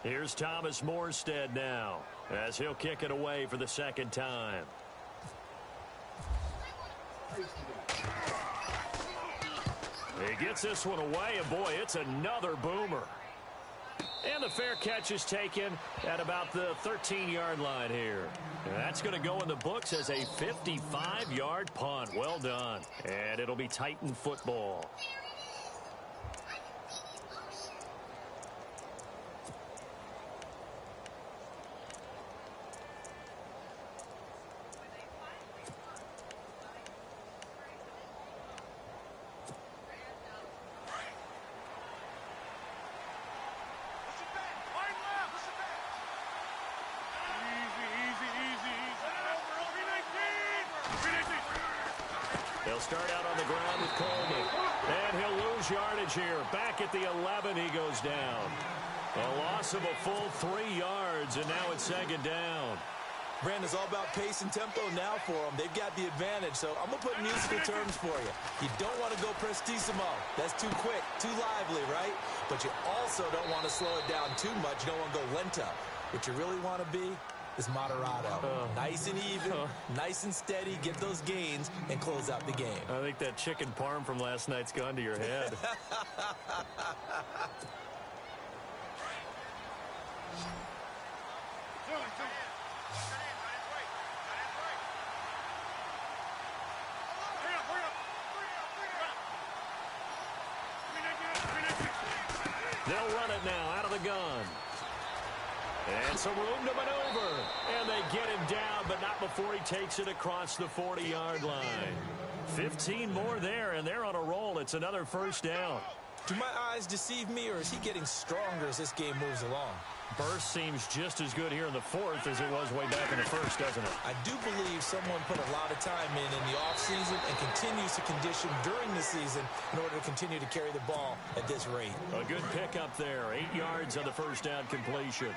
Here's Thomas Morstead now as he'll kick it away for the second time. He gets this one away, and boy, it's another boomer. And the fair catch is taken at about the 13-yard line here. And that's going to go in the books as a 55-yard punt. Well done. And it'll be Titan football. They'll start out on the ground with Coleman. And he'll lose yardage here. Back at the 11, he goes down. A loss of a full 3 yards, and now it's second down. Brandon's all about pace and tempo now for them. They've got the advantage, so I'm going to put musical terms for you. You don't want to go prestissimo. That's too quick, too lively, right? But you also don't want to slow it down too much. You don't want to go lento. What you really want to be is moderato. Nice and even, nice and steady, get those gains, and close out the game. I think that chicken parm from last night's gone to your head. They'll run it now out of the gun. And some room to maneuver. And they get him down, but not before he takes it across the 40-yard line. 15 more there, and they're on a roll. It's another first down. Do my eyes deceive me, or is he getting stronger as this game moves along? Burst seems just as good here in the fourth as it was way back in the first, doesn't it? I do believe someone put a lot of time in the offseason and continues to condition during the season in order to continue to carry the ball at this rate. A good pickup there. 8 yards on the first down completion.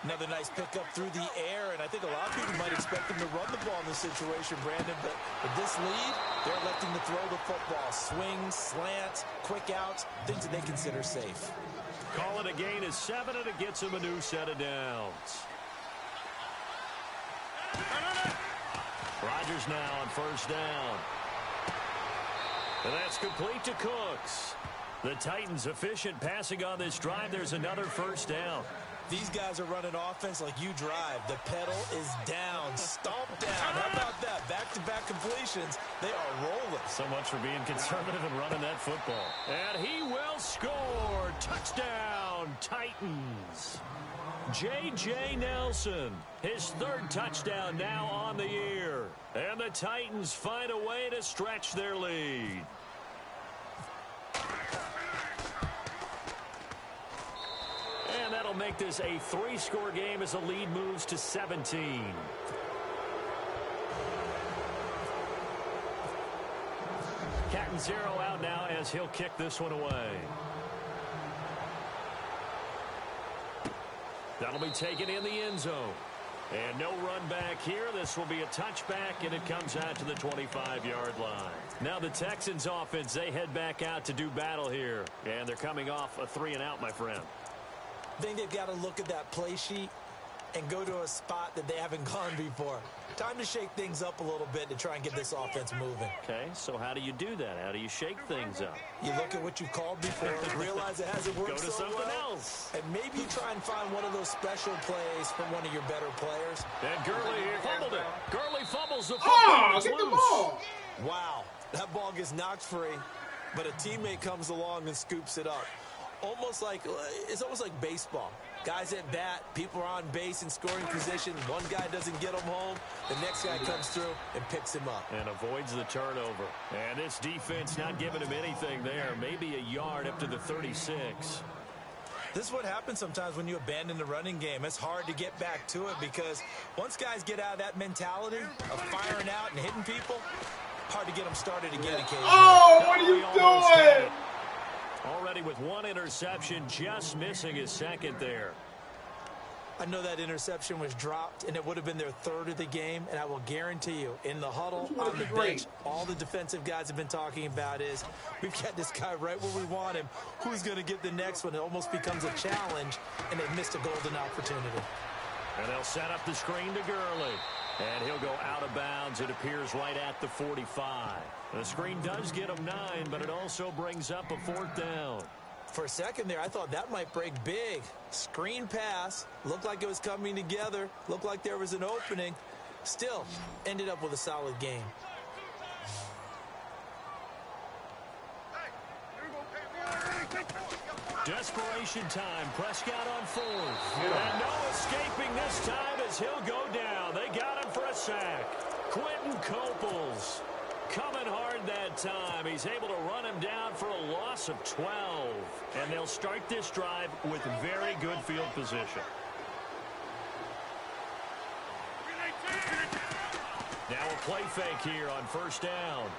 Another nice pickup through the air, and I think a lot of people might expect them to run the ball in this situation, Brandon, but with this lead, they're electing to throw the football. Swings, slants, quick outs, things that they consider safe. Call it a gain of 7, and it gets him a new set of downs. Rodgers now on first down. And that's complete to Cooks. The Titans efficient passing on this drive. There's another first down. These guys are running offense like you drive. The pedal is down, stomped down. How about that? Back-to-back completions. They are rolling. So much for being conservative and running that football. And he will score. Touchdown, Titans. J.J. Nelson, his 3rd touchdown now on the year. And the Titans find a way to stretch their lead. And that'll that'll make this a 3-score game as the lead moves to 17. Catanzaro out now as he'll kick this one away. That'll be taken in the end zone. And no run back here. This will be a touchback, and it comes out to the 25-yard line. Now the Texans offense, they head back out to do battle here. And they're coming off a 3-and-out, my friend. I think they've got to look at that play sheet and go to a spot that they haven't gone before. Time to shake things up a little bit to try and get this offense moving. Okay, so how do you do that? How do you shake things up? You look at what you called before, realize it hasn't worked Go to so something well, else. and maybe you try and find one of those special plays from one of your better players. And Gurley fumbled it. Gurley fumbles the football. Get the ball. Wow, that ball gets knocked free, but a teammate comes along and scoops it up. It's almost like baseball. Guys at bat, people are on base in scoring position. One guy doesn't get him home. The next guy comes through and picks him up. And avoids the turnover. And this defense not giving him anything there. Maybe a yard up to the 36. This is what happens sometimes when you abandon the running game. It's hard to get back to it because once guys get out of that mentality of firing out and hitting people, hard to get them started again occasionally. Oh, what are you doing? Already with one interception, just missing his second there. I know that interception was dropped, and it would have been their third of the game, and I will guarantee you, in the huddle, on the bench, all the defensive guys have been talking about is, we've got this guy right where we want him. Who's going to get the next one? It almost becomes a challenge, and they've missed a golden opportunity. And they'll set up the screen to Gurley. And he'll go out of bounds, it appears, right at the 45. The screen does get him 9, but it also brings up a 4th down. For a second there, I thought that might break big. Screen pass. Looked like it was coming together. Looked like there was an opening. Still, ended up with a solid game. Desperation time. Prescott on 4th. And no escaping this time as he'll go down. They got him for a sack. Quentin Coples coming hard that time. He's able to run him down for a loss of 12. And they'll start this drive with very good field position. Now a play fake here on 1st down.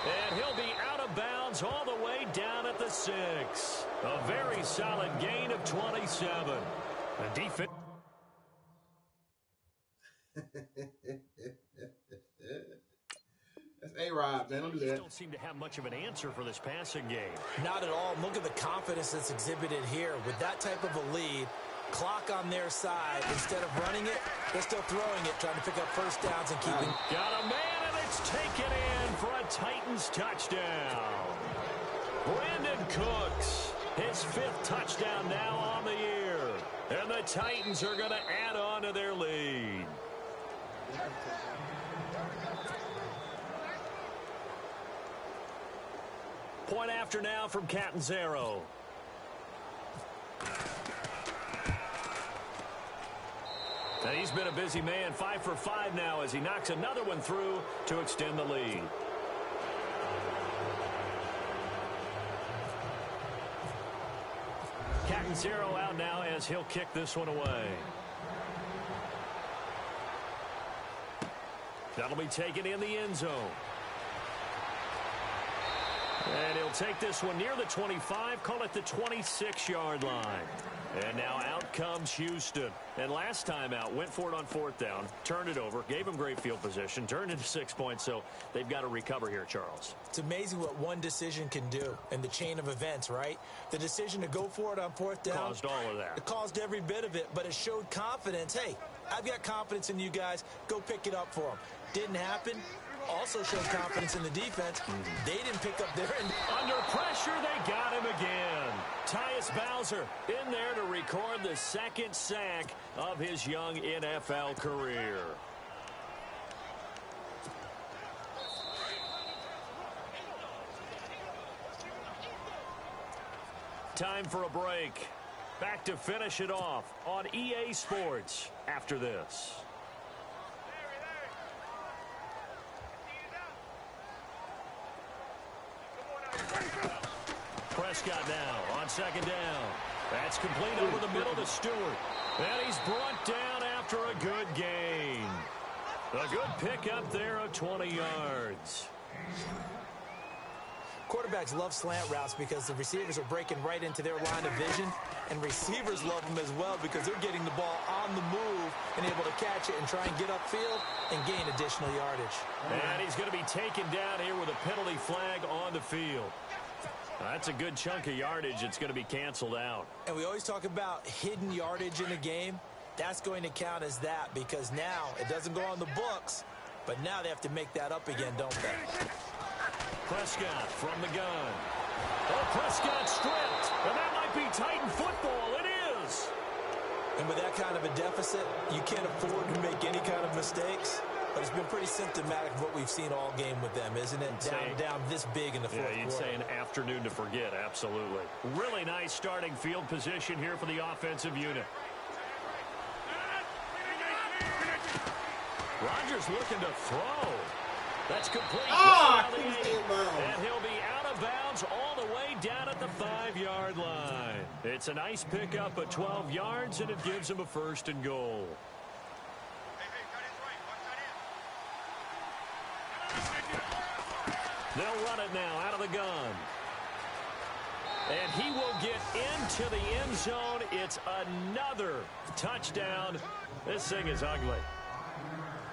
And he'll be out of bounds all the way down at the 6. A very solid gain of 27. The defense. That's A-Rod, man. Don't do that. Don't seem to have much of an answer for this passing game. Not at all. Look at the confidence that's exhibited here. With that type of a lead, clock on their side, instead of running it, they're still throwing it, trying to pick up 1st downs and keeping. Got a man, and it's taken in for a Titans touchdown. Brandon Cooks, his 5th touchdown now on the year. And the Titans are going to add on to their lead. Point after now from Catanzaro. And he's been a busy man, 5 for 5 now as he knocks another one through to extend the lead. Catanzaro out now as he'll kick this one away. That'll be taken in the end zone. And he'll take this one near the 25, call it the 26-yard line. And now out comes Houston. And last time out, went for it on 4th down, turned it over, gave him great field position, turned into 6 points, so they've got to recover here, Charles. It's amazing what one decision can do in the chain of events, right? The decision to go for it on 4th down. Caused all of that. It caused every bit of it, but it showed confidence. Hey, I've got confidence in you guys. Go pick it up for them. Didn't happen. Also showed confidence in the defense. They didn't pick up their end. Under pressure, they got him again. Tyus Bowser in there to record the 2nd sack of his young NFL career. Time for a break. Back to finish it off on EA Sports after this. Prescott now on second down. That's complete over the middle to Stewart. And he's brought down after a good gain. A good pickup there of 20 yards. Quarterbacks love slant routes because the receivers are breaking right into their line of vision, and receivers love them as well because they're getting the ball on the move and able to catch it and try and get upfield and gain additional yardage. And he's going to be taken down here with a penalty flag on the field. That's a good chunk of yardage. It's going to be canceled out. And we always talk about hidden yardage in a game. That's going to count as that because now it doesn't go on the books, but now they have to make that up again, don't they? Prescott from the gun. Oh, Prescott stripped. And that might be Titan football. It is. And with that kind of a deficit, you can't afford to make any kind of mistakes. But it's been pretty symptomatic of what we've seen all game with them, isn't it? Down this big in the fourth quarter. Yeah, you'd say an afternoon to forget, absolutely. Really nice starting field position here for the offensive unit. Rodgers looking to throw. That's complete. And he'll be out of bounds all the way down at the 5-yard line. It's a nice pickup of 12 yards, and it gives him a 1st and goal. They'll run it now out of the gun. And he will get into the end zone. It's another touchdown. This thing is ugly.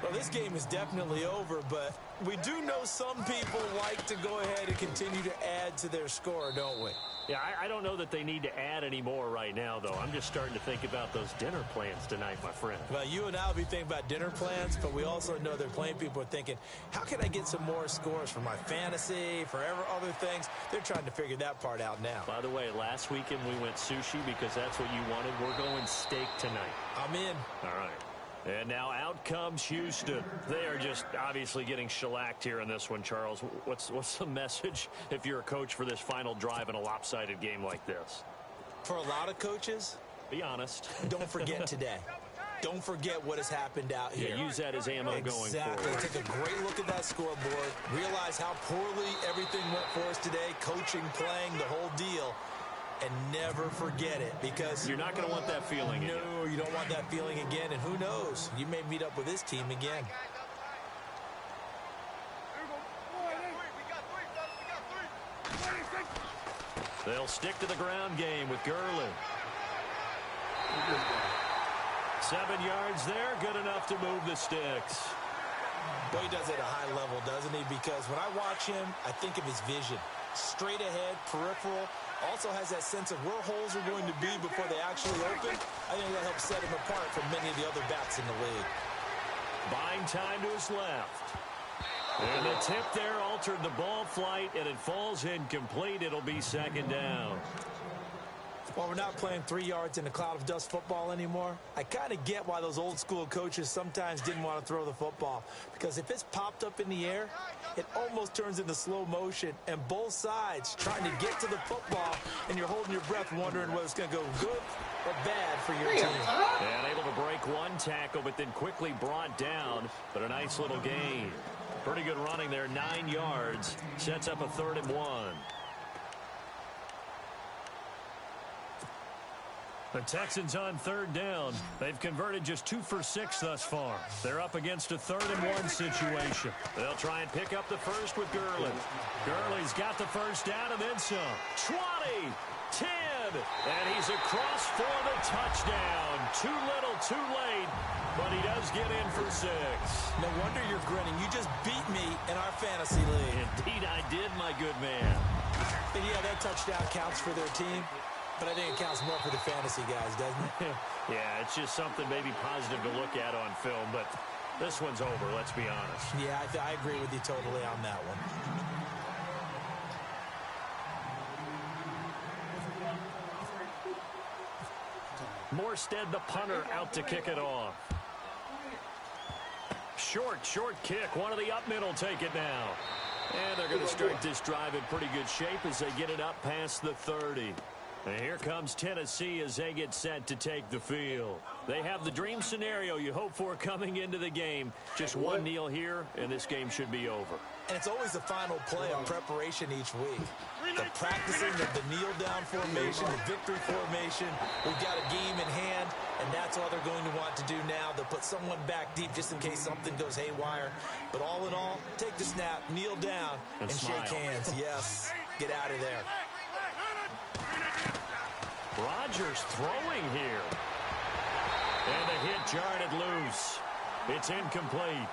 Well, this game is definitely over, but we do know some people like to go ahead and continue to add to their score, don't we? Yeah, I don't know that they need to add any more right now, though. I'm just starting to think about those dinner plans tonight, my friend. Well, you and I will be thinking about dinner plans, but we also know they're playing people are thinking, how can I get some more scores for my fantasy, for other things? They're trying to figure that part out now. By the way, last weekend we went sushi because that's what you wanted. We're going steak tonight. I'm in. All right. And now out comes Houston. They are just obviously getting shellacked here in this one, Charles. What's the message if you're a coach for this final drive in a lopsided game like this? For a lot of coaches, be honest. Don't forget today. Don't forget what has happened out here. Yeah, use that as ammo going forward. Exactly. Take a great look at that scoreboard. Realize how poorly everything went for us today. Coaching, playing, the whole deal. And never forget it, because you're not going to want that feeling again. No, you don't want that feeling again, and who knows? You may meet up with this team again. They'll stick to the ground game with Gurley. 7 yards there, good enough to move the sticks. Boy, he does it at a high level, doesn't he? Because when I watch him, I think of his vision. Straight ahead, peripheral. Also has that sense of where holes are going to be before they actually open. I think that helps set him apart from many of the other backs in the league. Buying time to his left. And the tip there altered the ball flight, and it falls incomplete. It'll be 2nd down. Well, we're not playing 3 yards in a cloud of dust football anymore. I kind of get why those old school coaches sometimes didn't want to throw the football. Because if it's popped up in the air, it almost turns into slow motion. And both sides trying to get to the football, and you're holding your breath wondering whether it's going to go good or bad for your team. And able to break one tackle, but then quickly brought down. But a nice little gain. Pretty good running there, 9 yards. Sets up a 3rd and 1. The Texans on 3rd down. They've converted just 2 for 6 thus far. They're up against a 3rd and 1 situation. They'll try and pick up the first with Gurley. Gurley's got the first down and then some. 20, 10, and he's across for the touchdown. Too little, too late, but he does get in for 6. No wonder you're grinning. You just beat me in our fantasy league. Indeed I did, my good man. And yeah, that touchdown counts for their team. But I think it counts more for the fantasy guys, doesn't it? Yeah, it's just something maybe positive to look at on film, but this one's over, let's be honest. Yeah, I agree with you totally on that one. Morstead, the punter, out to kick it off. Short kick. One of the up middle take it now. And they're going to start this drive in pretty good shape as they get it up past the 30. And here comes Tennessee as they get set to take the field. They have the dream scenario you hope for coming into the game. Just one kneel here, and this game should be over. And it's always the final play of preparation each week. The practicing of the kneel-down formation, the victory formation. We've got a game in hand, and that's all they're going to want to do now. They'll put someone back deep just in case something goes haywire. But all in all, take the snap, kneel down, and shake hands. Yes, get out of there. Rodgers throwing here. And the hit jarred it loose. It's incomplete.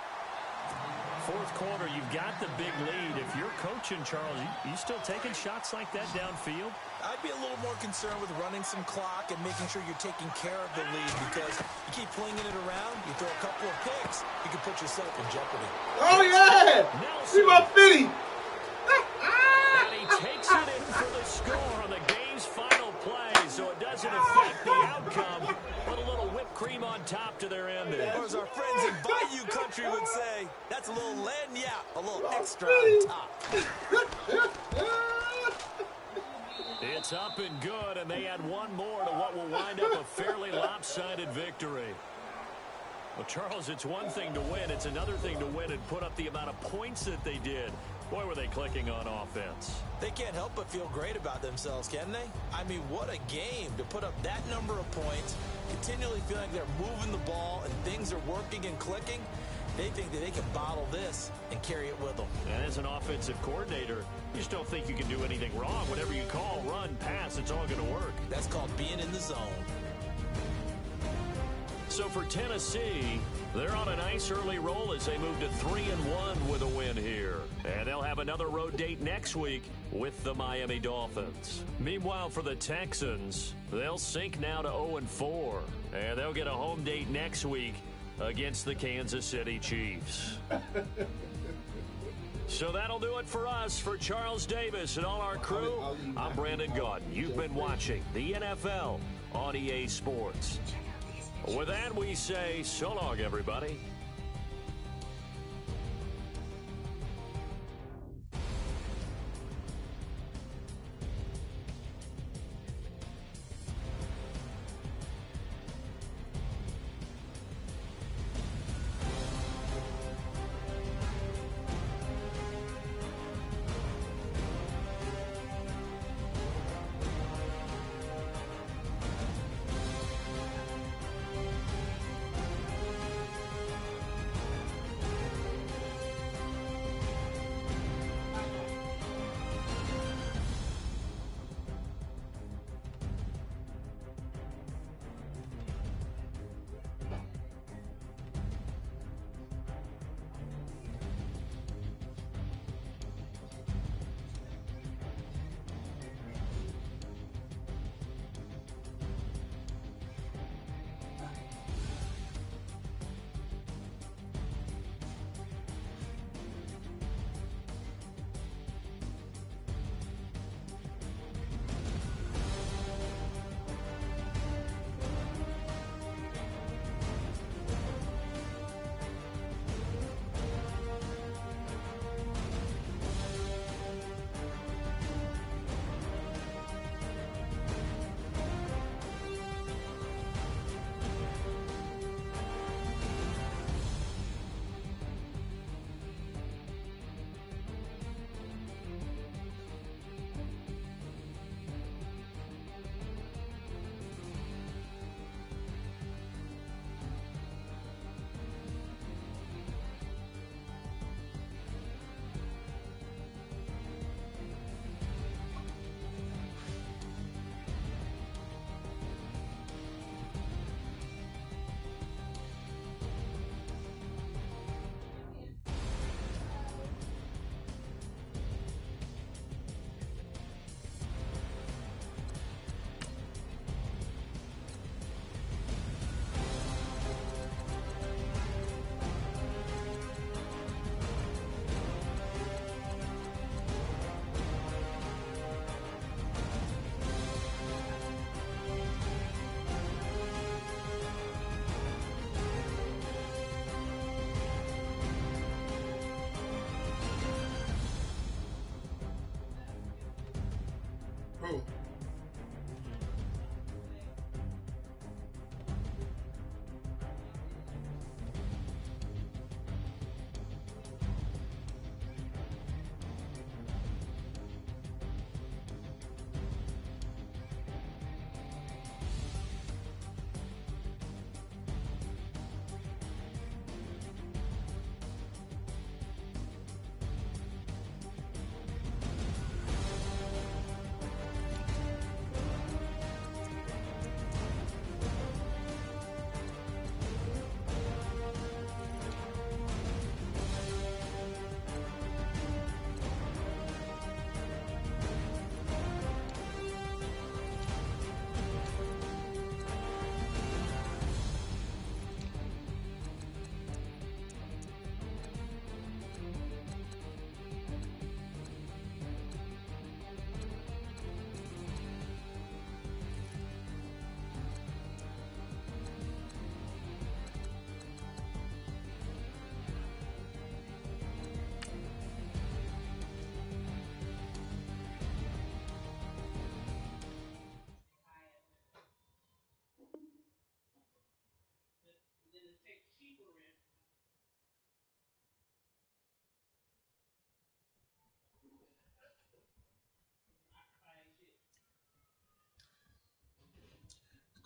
Fourth quarter, you've got the big lead. If you're coaching, Charles, you still taking shots like that downfield? I'd be a little more concerned with running some clock and making sure you're taking care of the lead, because you keep flinging it around, you throw a couple of picks, you can put yourself in jeopardy. Oh, yeah! See my fitty! And he takes it in for the score on the game's final play, so it doesn't affect the outcome. Put a little whipped cream on top to their ending. Or as our friends in Bayou Country would say, that's a little lagniappe, a little extra on top. It's up and good, and they add one more to what will wind up a fairly lopsided victory. Well, Charles, it's one thing to win. It's another thing to win and put up the amount of points that they did. Boy, were they clicking on offense. They can't help but feel great about themselves, can they? I mean, what a game to put up that number of points, continually feeling like they're moving the ball and things are working and clicking. They think that they can bottle this and carry it with them. And as an offensive coordinator, you just don't think you can do anything wrong. Whatever you call, run, pass, it's all going to work. That's called being in the zone. So for Tennessee, they're on a nice early roll as they move to 3-1 with a win here. And they'll have another road date next week with the Miami Dolphins. Meanwhile, for the Texans, they'll sink now to 0-4. And they'll get a home date next week against the Kansas City Chiefs. So that'll do it for us. For Charles Davis and all our crew, I'm Brandon Gaudin. You've been watching the NFL on EA Sports. With that, we say so long, everybody.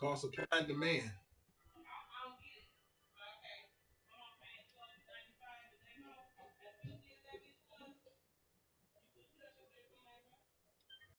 called supply and demand.